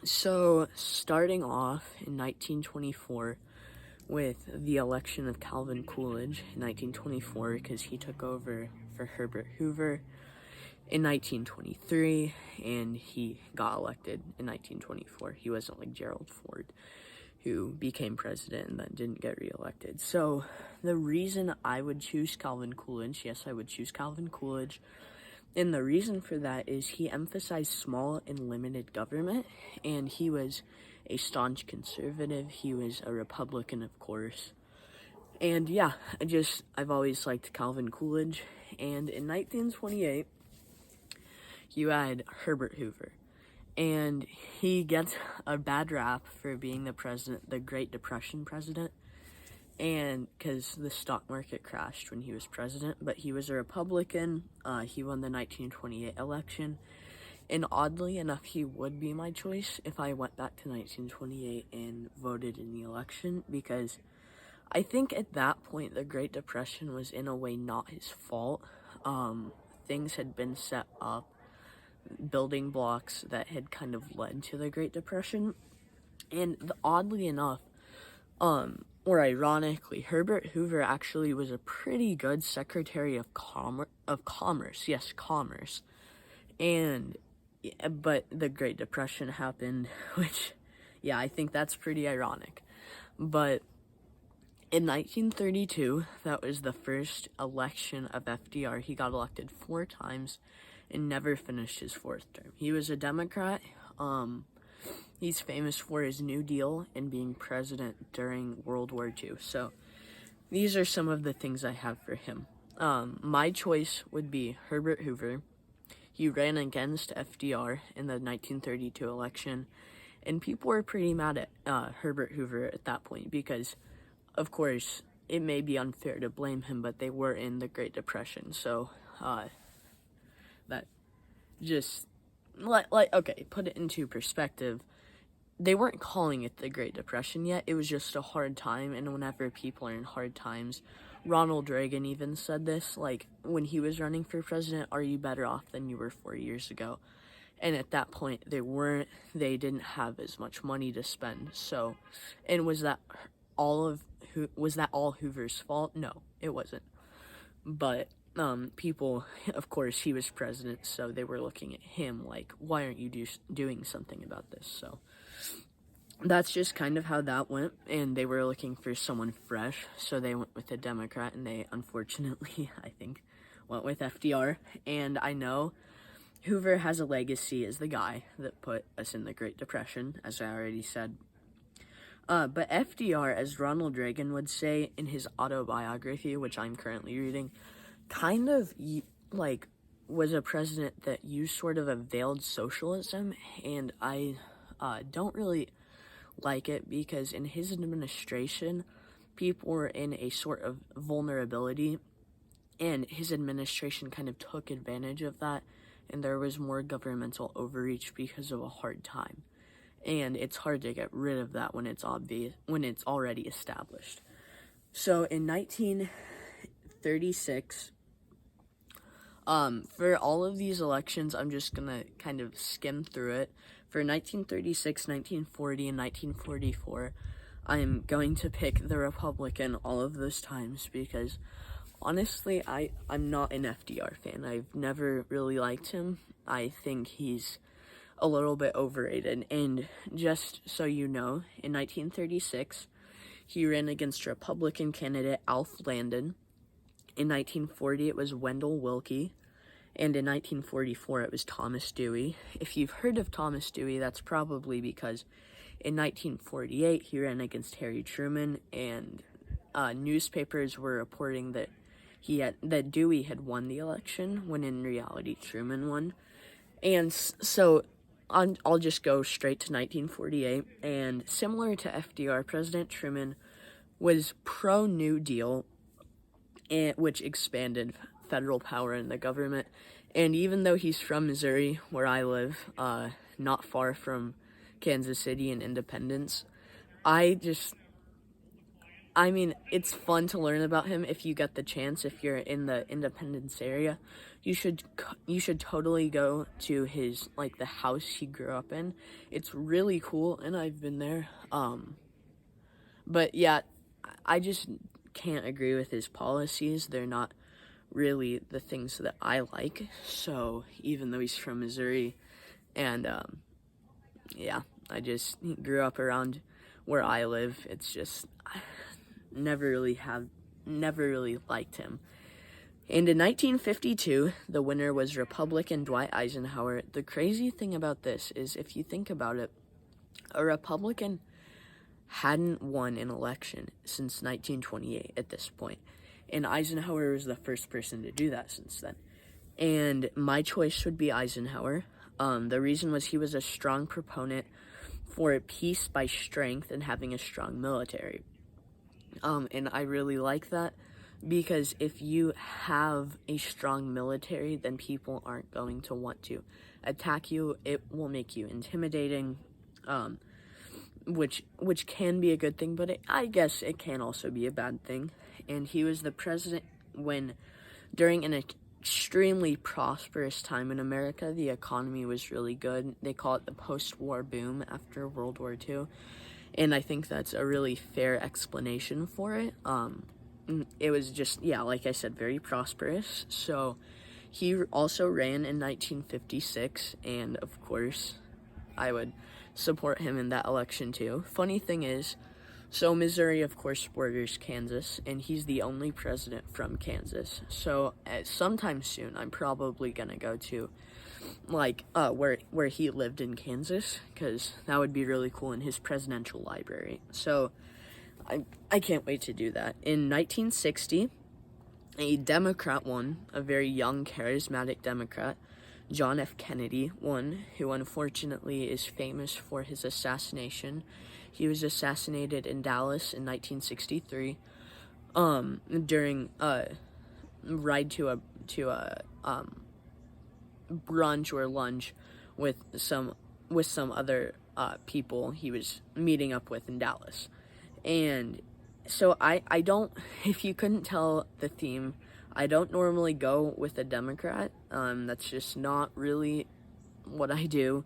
So, starting off in 1924 with the election of Calvin Coolidge in 1924, because he took over for Herbert Hoover in 1923, and he got elected in 1924. He wasn't like Gerald Ford, who became president and then didn't get reelected. So, the reason I would choose Calvin Coolidge, yes, I would choose Calvin Coolidge, and the reason for that is he emphasized small and limited government, and he was a staunch conservative. He was a Republican, of course. And yeah, I've always liked Calvin Coolidge. And in 1928, you had Herbert Hoover. And he gets a bad rap for being the Great Depression president, and because the stock market crashed when he was president, but he was a Republican. He won the 1928 election, and oddly enough, he would be my choice if I went back to 1928 and voted in the election, because I think at that point the Great Depression was in a way not his fault. Things had been set up, building blocks that had kind of led to the Great Depression, and oddly enough, or ironically, Herbert Hoover actually was a pretty good Secretary of Commerce. Yes, Commerce. And but the Great Depression happened, which, yeah, I think that's pretty ironic. But in 1932, that was the first election of FDR. He got elected 4 times and never finished his 4th term. He was a Democrat. He's famous for his New Deal and being president during World War II. So these are some of the things I have for him. My choice would be Herbert Hoover. He ran against FDR in the 1932 election, and people were pretty mad at Herbert Hoover at that point because, of course, it may be unfair to blame him, but they were in the Great Depression. So that just, okay, put it into perspective. They weren't calling it the Great Depression yet. It was just a hard time, and whenever people are in hard times, Ronald Reagan even said this, like, when he was running for president, are you better off than you were 4 years ago? And at that point, they didn't have as much money to spend, so, and was that all Hoover's fault? No, it wasn't. But, people, of course, he was president, so they were looking at him like, why aren't you doing something about this? So that's just kind of how that went, and they were looking for someone fresh, so they went with a Democrat, and they unfortunately, I think, went with FDR. And I know Hoover has a legacy as the guy that put us in the Great Depression, as I already said. But FDR, as Ronald Reagan would say in his autobiography, which I'm currently reading, kind of like was a president that used sort of a veiled socialism, and I don't really like it because in his administration, people were in a sort of vulnerability, and his administration kind of took advantage of that, and there was more governmental overreach because of a hard time. And it's hard to get rid of that when it's already established. So in 1936, for all of these elections, I'm just gonna kind of skim through it. For 1936, 1940, and 1944, I'm going to pick the Republican all of those times because, honestly, I'm not an FDR fan. I've never really liked him. I think he's a little bit overrated. And just so you know, in 1936, he ran against Republican candidate Alf Landon. In 1940, it was Wendell Willkie. And in 1944, it was Thomas Dewey. If you've heard of Thomas Dewey, that's probably because in 1948, he ran against Harry Truman, and newspapers were reporting that that Dewey had won the election, when in reality Truman won. And so I'll just go straight to 1948, and similar to FDR, President Truman was pro-New Deal, which expanded federal power in the government. And even though he's from Missouri, where I live, not far from Kansas City and Independence, I I mean, it's fun to learn about him if you get the chance. If you're in the Independence area, you should totally go to his, like, the house he grew up in. It's really cool, and I've been there. But yeah, I just can't agree with his policies. They're not really the things that I like. So even though he's from Missouri, and yeah, I just grew up around where I live. It's just I never really liked him. And in 1952, the winner was Republican Dwight Eisenhower. The crazy thing about this is, if you think about it, a Republican hadn't won an election since 1928 at this point. And Eisenhower was the first person to do that since then. And my choice would be Eisenhower. The reason was he was a strong proponent for peace by strength and having a strong military. And I really like that, because if you have a strong military, then people aren't going to want to attack you. It will make you intimidating, which can be a good thing, but I guess it can also be a bad thing. And he was the president during an extremely prosperous time in America. The economy was really good. They call it the post-war boom after World War II. And I think that's a really fair explanation for it. It was just, yeah, like I said, very prosperous. So he also ran in 1956, and of course, I would support him in that election too. Funny thing is, so Missouri, of course, borders Kansas, and he's the only president from Kansas. So sometime soon, I'm probably gonna go to, like, where he lived in Kansas, because that would be really cool, in his presidential library. So I can't wait to do that. In 1960, a Democrat won, a very young, charismatic Democrat. John F. Kennedy won, who unfortunately is famous for his assassination. He was assassinated in Dallas in 1963, during a ride to a brunch or lunch with some other people he was meeting up with in Dallas. And so I don't, if you couldn't tell the theme, I don't normally go with a Democrat. That's just not really what I do.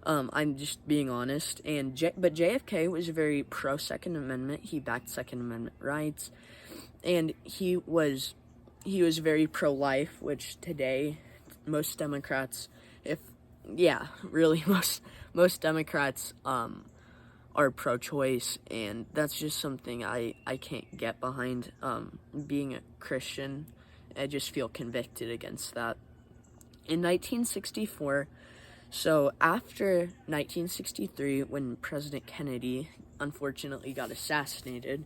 I'm just being honest. But JFK was very pro Second Amendment. He backed Second Amendment rights, and he was very pro life, which today most Democrats, most Democrats are pro-choice, and that's just something I can't get behind. Being a Christian, I just feel convicted against that. In 1964, so after 1963, when President Kennedy unfortunately got assassinated,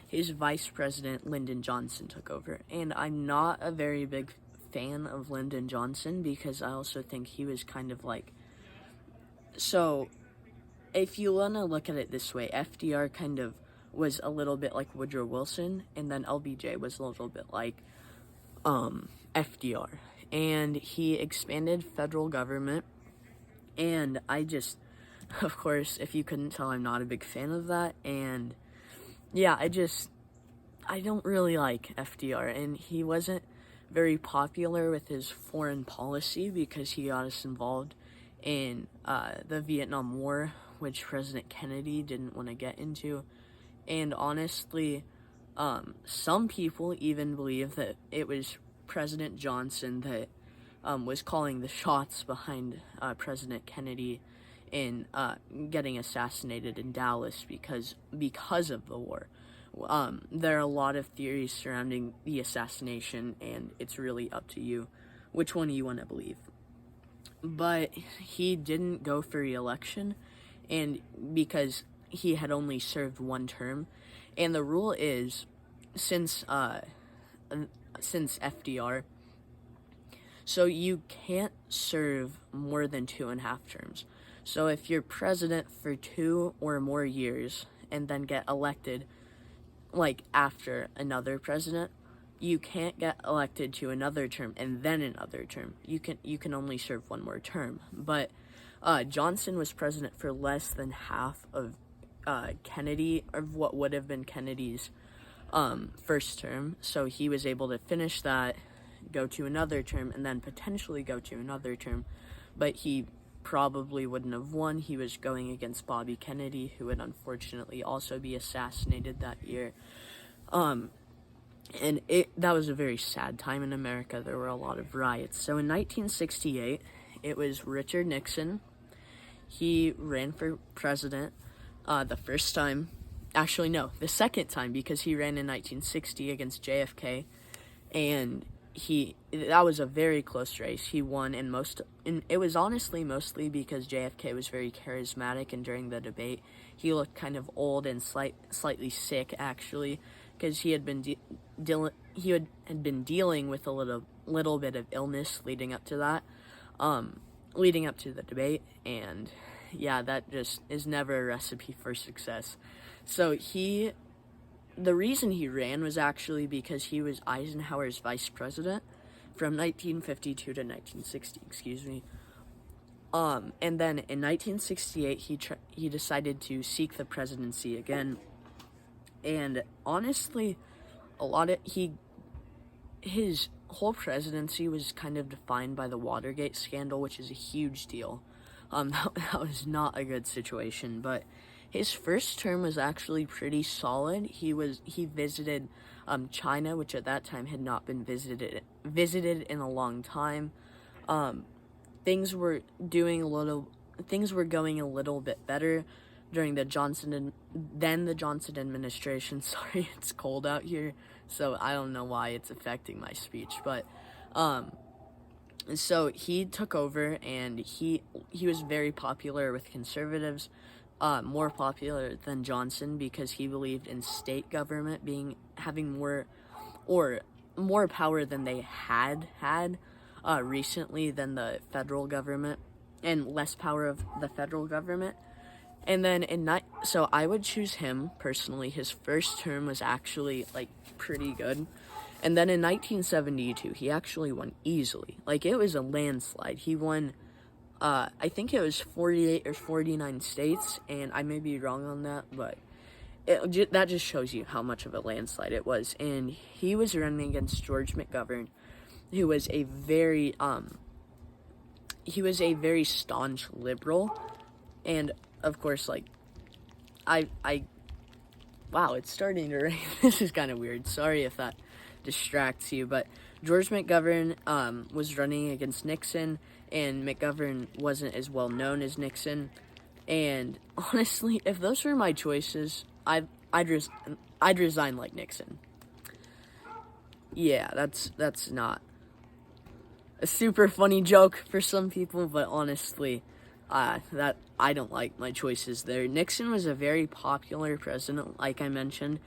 his vice president, Lyndon Johnson, took over. And I'm not a very big fan of Lyndon Johnson, because I also think he was kind of like, so if you want to look at it this way, FDR kind of was a little bit like Woodrow Wilson, and then LBJ was a little bit like FDR. And he expanded federal government, and I just, of course, if you couldn't tell, I'm not a big fan of that. And yeah, I don't really like FDR, and he wasn't very popular with his foreign policy, because he got us involved in the Vietnam War, which President Kennedy didn't want to get into. And honestly, some people even believe that it was President Johnson that was calling the shots behind President Kennedy in getting assassinated in Dallas because of the war. There are a lot of theories surrounding the assassination, and it's really up to you which one you want to believe. But he didn't go for re-election, and because he had only served one term, and the rule is, since FDR, so you can't serve more than 2.5 terms. So if you're president for 2 or more years and then get elected, like, after another president, you can't get elected to another term and then another term. You can only serve one more term. But Johnson was president for less than half of Kennedy, or what would have been Kennedy's first term, so he was able to finish that, go to another term, and then potentially go to another term, but he probably wouldn't have won. He was going against Bobby Kennedy, who would unfortunately also be assassinated that year. And that was a very sad time in America. There were a lot of riots. So in 1968, it was Richard Nixon. He ran for president the first time. Actually, no, the second time, because he ran in 1960 against JFK, and that was a very close race. He won, and it was honestly mostly because JFK was very charismatic, and during the debate, he looked kind of old and slightly sick, actually, because he had been dealing with a little bit of illness leading up to that, leading up to the debate, and yeah, that just is never a recipe for success. So the reason he ran was actually because he was Eisenhower's vice president from 1952 to 1960, excuse me. And then in 1968, he decided to seek the presidency again. And honestly, his whole presidency was kind of defined by the Watergate scandal, which is a huge deal. That was not a good situation, but his first term was actually pretty solid. He visited China, which at that time had not been visited in a long time. Things were going a little bit better during the Johnson administration. Sorry, it's cold out here, so I don't know why it's affecting my speech, but so he took over, and he was very popular with conservatives. More popular than Johnson, because he believed in state government having more power than they had recently than the federal government, and less power of the federal government. And then so I would choose him personally. His first term was actually pretty good. And then in 1972, he actually won easily. It was a landslide. He won I think it was 48 or 49 states, and I may be wrong on that, but that just shows you how much of a landslide it was. And he was running against George McGovern, who was a very staunch liberal, and of course, wow, it's starting to rain. This is kind of weird. Sorry if that distracts you, but George McGovern was running against Nixon, and McGovern wasn't as well known as Nixon. And honestly, if those were my choices, I'd resign like Nixon. Yeah, that's not a super funny joke for some people, but honestly, that I don't like my choices there. Nixon was a very popular president, like I mentioned,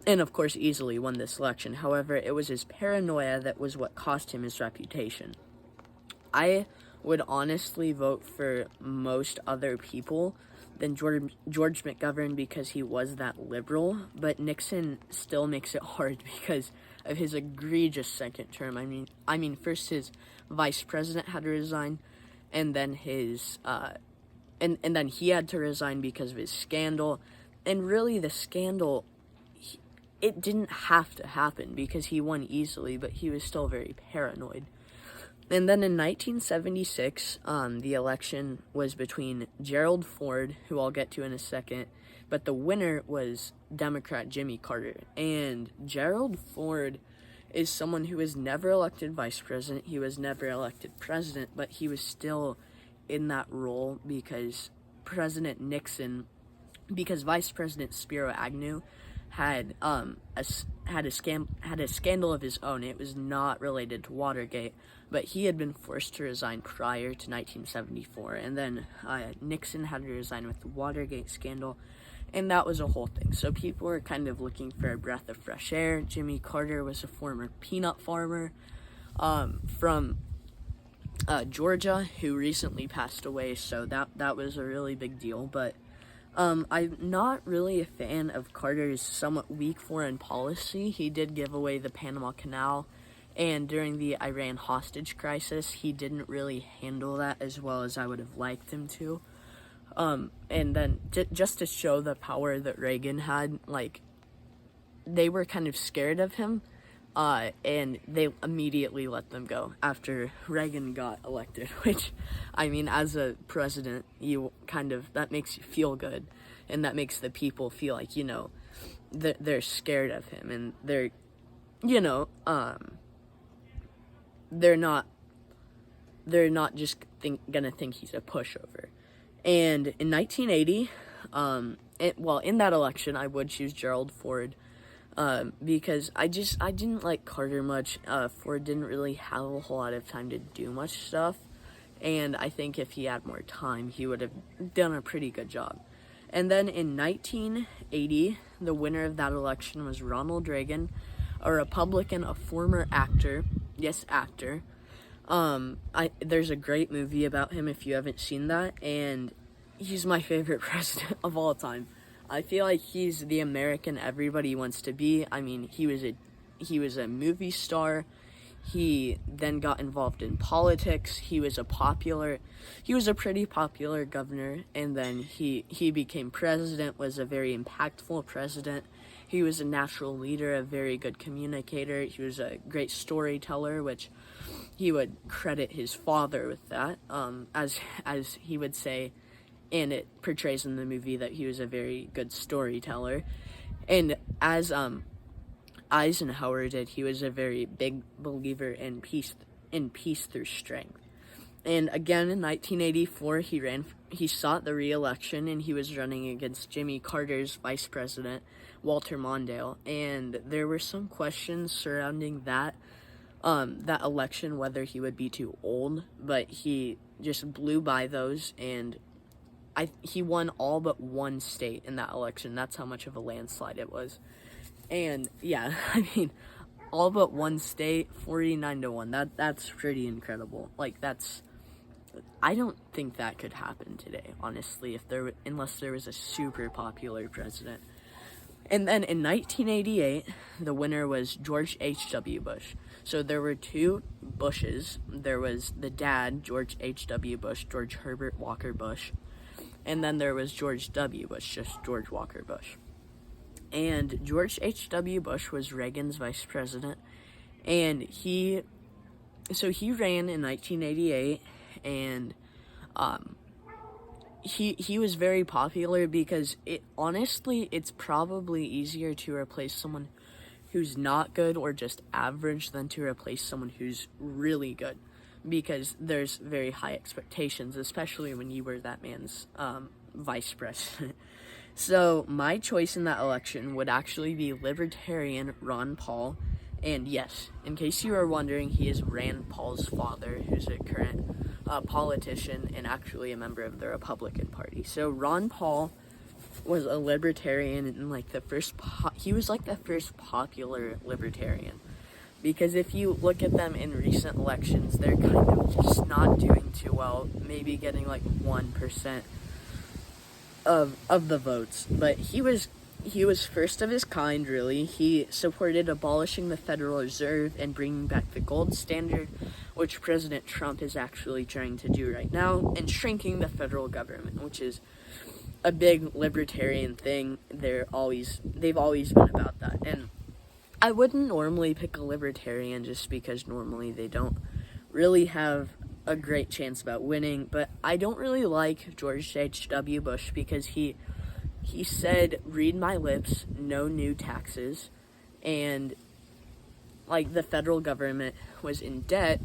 and of course easily won this election. However, it was his paranoia that was what cost him his reputation. I would honestly vote for most other people than George McGovern because he was that liberal, but Nixon still makes it hard because of his egregious second term. I mean, first his vice president had to resign, and then and then he had to resign because of his scandal. And really, the scandal, it didn't have to happen because he won easily, but he was still very paranoid. And then in 1976, the election was between Gerald Ford, who I'll get to in a second, but the winner was Democrat Jimmy Carter. And Gerald Ford is someone who was never elected vice president. He was never elected president, but he was still in that role because Vice President Spiro Agnew had a scandal of his own. It was not related to Watergate, but he had been forced to resign prior to 1974, and then Nixon had to resign with the Watergate scandal, and that was a whole thing. So people were kind of looking for a breath of fresh air. Jimmy Carter was a former peanut farmer from Georgia who recently passed away, so that was a really big deal. But I'm not really a fan of Carter's somewhat weak foreign policy. He did give away the Panama Canal, and during the Iran hostage crisis, he didn't really handle that as well as I would have liked him to. And then just to show the power that Reagan had, they were kind of scared of him, and they immediately let them go after Reagan got elected, which, I mean, as a president, that makes you feel good, and that makes the people feel like, they're scared of him, and they're, they're not just gonna think he's a pushover. And in 1980, in that election, I would choose Gerald Ford, because I didn't like Carter much. Ford didn't really have a whole lot of time to do much stuff, and I think if he had more time, he would have done a pretty good job. And then in 1980, the winner of that election was Ronald Reagan, a Republican, a former actor. Yes, actor. There's a great movie about him if you haven't seen that, and he's my favorite president of all time. I feel like he's the American everybody wants to be. I mean, he was a movie star. He then got involved in politics. He was a pretty popular governor, and then he became president, was a very impactful president. He was a natural leader, a very good communicator. He was a great storyteller, which he would credit his father with that, as he would say, and it portrays in the movie that he was a very good storyteller. And as Eisenhower did, he was a very big believer in peace through strength. And again, in 1984, he sought the re-election, and he was running against Jimmy Carter's vice president, Walter Mondale. And there were some questions surrounding that election, whether he would be too old, but he just blew by those, and he won all but one state in that election. That's how much of a landslide it was. And yeah, I mean, all but one state, 49-1. That's pretty incredible. Like, I don't think that could happen today, honestly, unless there was a super popular president. And then in 1988, the winner was George H.W. Bush. So there were two Bushes. There was the dad, George H.W. Bush, George Herbert Walker Bush. And then there was George W. Bush, just George Walker Bush. And George H.W. Bush was Reagan's vice president. And he ran in 1988, and he was very popular because it's probably easier to replace someone who's not good or just average than to replace someone who's really good, because there's very high expectations, especially when you were that man's vice president. So my choice in that election would actually be Libertarian Ron Paul. And yes, in case you are wondering, he is Rand Paul's father, who's a current politician and actually a member of the Republican Party. So Ron Paul was a libertarian, and he was the first popular libertarian. Because if you look at them in recent elections, they're kind of just not doing too well, maybe getting 1% of the votes. But he was first of his kind, really. He supported abolishing the Federal Reserve and bringing back the gold standard, which President Trump is actually trying to do right now, and shrinking the federal government, which is a big libertarian thing. They've always been about that. And I wouldn't normally pick a libertarian just because normally they don't really have a great chance about winning, but I don't really like George H.W. Bush because he said, read my lips, no new taxes, and the federal government was in debt,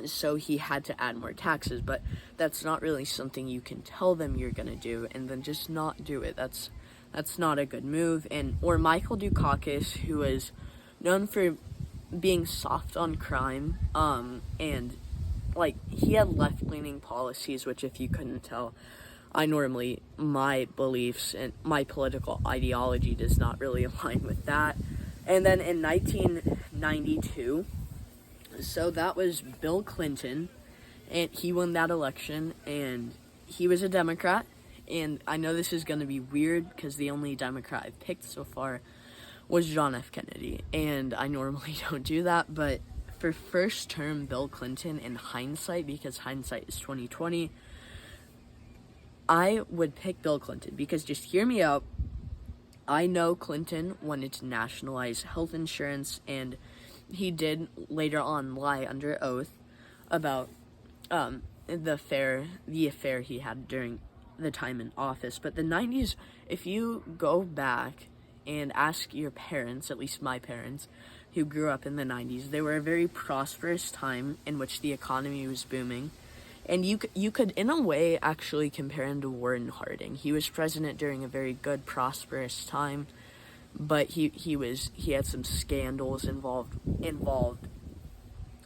so he had to add more taxes. But that's not really something you can tell them you're gonna do and then just not do it. That's not a good move. Or Michael Dukakis, who is known for being soft on crime, and he had left-leaning policies, which, if you couldn't tell, my beliefs and my political ideology does not really align with that. And then in 1992, so that was Bill Clinton, and he won that election, and he was a Democrat. And I know this is going to be weird because the only Democrat I've picked so far was John F. Kennedy, and I normally don't do that, but for first term Bill Clinton, in hindsight, because hindsight is 2020, I would pick Bill Clinton because, just hear me out, I know Clinton wanted to nationalize health insurance, and he did later on lie under oath about the affair he had during the time in office. But the 90s, if you go back and ask your parents, at least my parents, who grew up in the 90s, they were a very prosperous time in which the economy was booming. And you could, in a way, actually compare him to Warren Harding. He was president during a very good, prosperous time, but he had some scandals involved,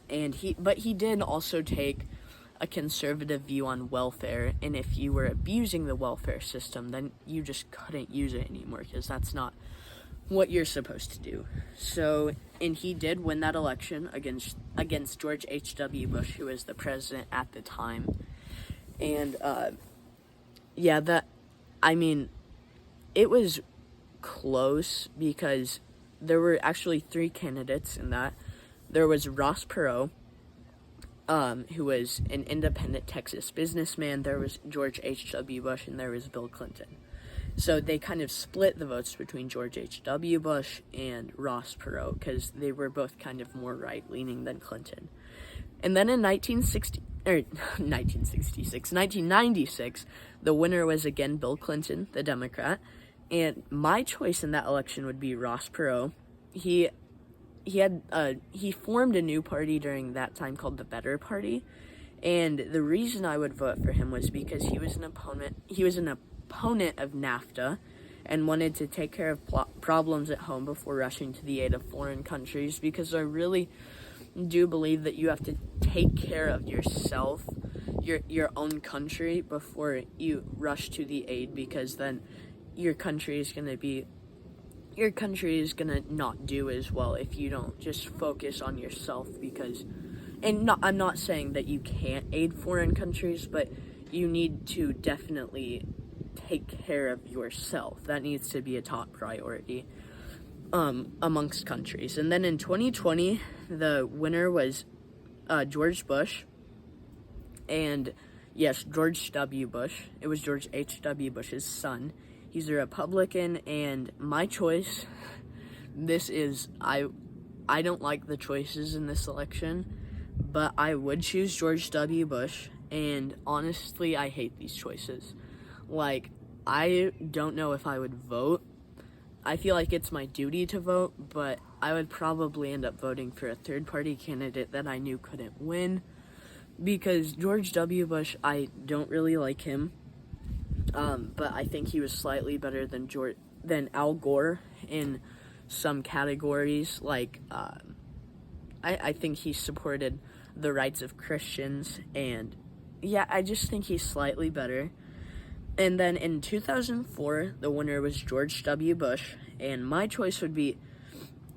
and he did also take a conservative view on welfare. And if you were abusing the welfare system, then you just couldn't use it anymore, because that's not what you're supposed to do. So, and he did win that election against George H.W. Bush, who was the president at the time. And it was close, because there were actually three candidates in that. There was Ross Perot, who was an independent Texas businessman. There was George H.W. Bush, and there was Bill Clinton. So they kind of split the votes between George H.W. Bush and Ross Perot, because they were both kind of more right-leaning than Clinton. And then in 1996, the winner was again Bill Clinton, the Democrat. And my choice in that election would be Ross Perot. He formed a new party during that time called the Better Party. And the reason I would vote for him was because he was an opponent of NAFTA and wanted to take care of problems at home before rushing to the aid of foreign countries, because I really do believe that you have to take care of yourself, your own country, before you rush to the aid, because then your country is going to not do as well if you don't just focus on yourself. I'm not saying that you can't aid foreign countries, but you need to definitely take care of yourself. That needs to be a top priority amongst countries. And then in 2020, the winner was George Bush. And yes, George W. Bush. It was George H.W. Bush's son. He's a Republican, and my choice, I don't like the choices in this election, but I would choose George W. Bush, and honestly, I hate these choices. Like, I don't know if I would vote. I feel like it's my duty to vote, but I would probably end up voting for a third-party candidate that I knew couldn't win, because George W. Bush, I don't really like him, but I think he was slightly better than Al Gore in some categories. Like, I think he supported the rights of Christians, and yeah, I just think he's slightly better. And then in 2004, the winner was George W. Bush, and my choice would be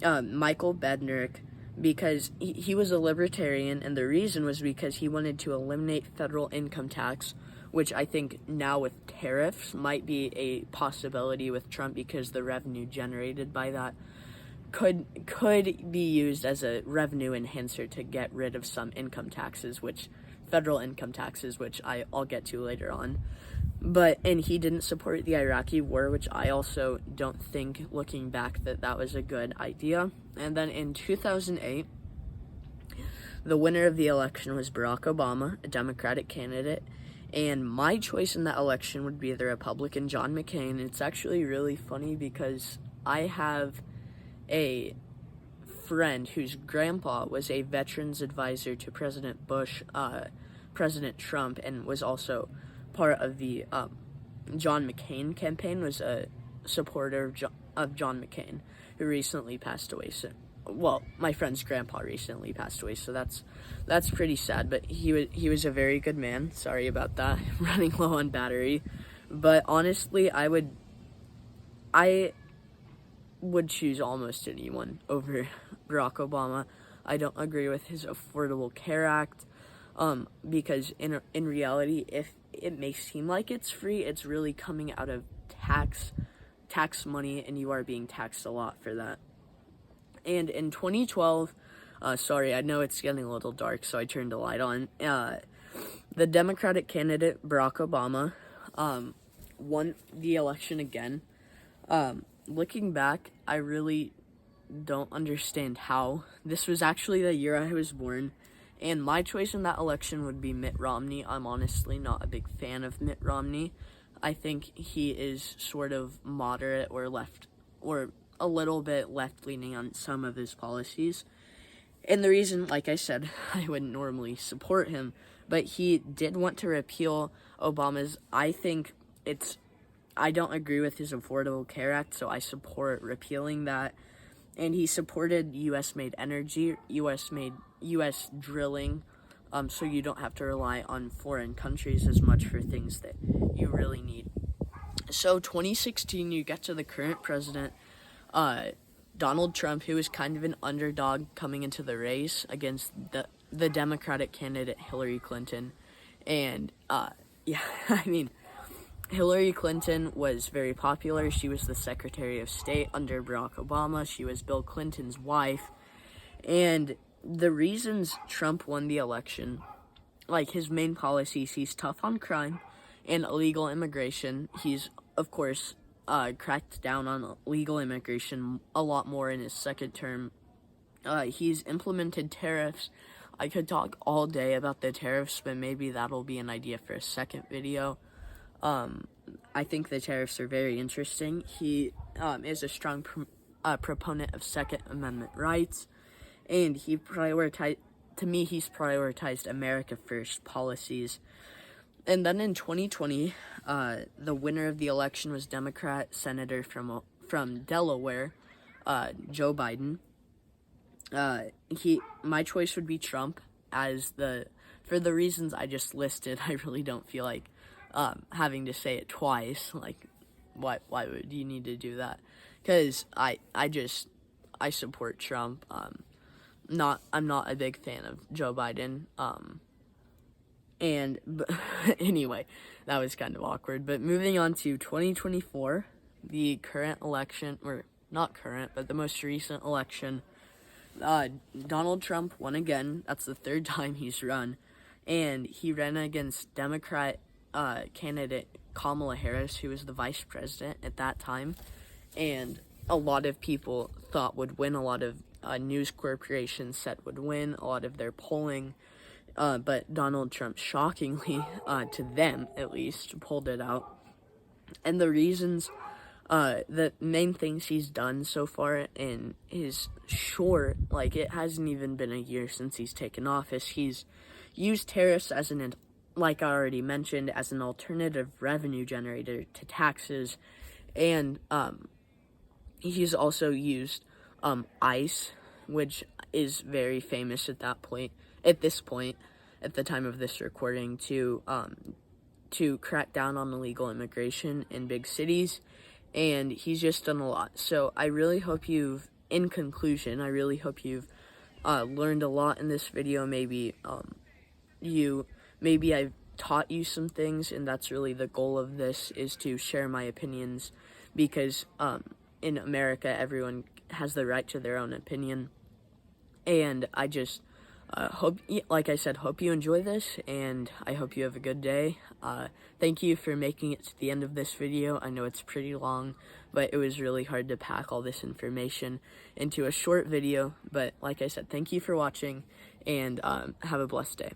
Michael Bednarik, because he was a libertarian, and the reason was because he wanted to eliminate federal income tax, which I think now with tariffs might be a possibility with Trump, because the revenue generated by that could be used as a revenue enhancer to get rid of some federal income taxes, which I'll get to later on. And he didn't support the Iraqi war, which I also don't think, looking back, that was a good idea. And then in 2008, the winner of the election was Barack Obama, a Democratic candidate. And my choice in that election would be the Republican John McCain. It's actually really funny, because I have a friend whose grandpa was a veterans advisor to President Trump, and was also part of the John McCain campaign, was a supporter of John McCain, who recently passed away. My friend's grandpa recently passed away, so that's pretty sad. But he was a very good man. Sorry about that. Running low on battery. But honestly, I would choose almost anyone over Barack Obama. I don't agree with his Affordable Care Act, because in reality, if it may seem like it's free, it's really coming out of tax money, and you are being taxed a lot for that. And in 2012, sorry, I know it's getting a little dark, so I turned the light on. The Democratic candidate, Barack Obama, won the election again. looking back, I really don't understand how. This was actually the year I was born, and my choice in that election would be Mitt Romney. I'm honestly not a big fan of Mitt Romney. I think he is sort of moderate or left, or a little bit left-leaning on some of his policies. And the reason, like I said, I wouldn't normally support him, but he did want to repeal Obama's, I don't agree with his Affordable Care Act, so I support repealing that. And he supported U.S.-made energy, U.S. drilling, so you don't have to rely on foreign countries as much for things that you really need. So 2016, you get to the current president, Donald Trump, who was kind of an underdog coming into the race against the Democratic candidate Hillary Clinton. And, yeah, I mean, Hillary Clinton was very popular. She was the Secretary of State under Barack Obama. She was Bill Clinton's wife. And the reasons Trump won the election, like his main policies, he's tough on crime and illegal immigration. He's, of course, cracked down on illegal immigration a lot more in his second term. He's implemented tariffs. I could talk all day about the tariffs, but maybe that'll be an idea for a second video. I think the tariffs are very interesting. He is a strong proponent of Second Amendment rights, and he's prioritized America First policies. And then in 2020, the winner of the election was Democrat Senator from Delaware, Joe Biden. My choice would be Trump, for the reasons I just listed. I really don't feel like having to say it twice. Like, why would you need to do that? Because I support Trump. I'm not a big fan of Joe Biden. But anyway, that was kind of awkward. But moving on to 2024, the current election, or not current, but the most recent election, Donald Trump won again. That's the third time he's run. And he ran against Democrat candidate Kamala Harris, who was the vice president at that time. And a lot of people thought would win. A lot of news corporations said would win. A lot of their polling. But Donald Trump, shockingly, to them at least, pulled it out. And the reasons, the main things he's done so far in his short, like it hasn't even been a year since he's taken office, he's used tariffs as like I already mentioned, as an alternative revenue generator to taxes. And he's also used ICE, which is very famous at this point, at the time of this recording, to crack down on illegal immigration in big cities, and he's just done a lot. So I really hope in conclusion, I really hope you've learned a lot in this video. Maybe I've taught you some things, and that's really the goal of this, is to share my opinions, because in America, everyone has the right to their own opinion. And I just hope you enjoy this, and I hope you have a good day. Thank you for making it to the end of this video. I know it's pretty long, but it was really hard to pack all this information into a short video. But like I said, thank you for watching, and have a blessed day.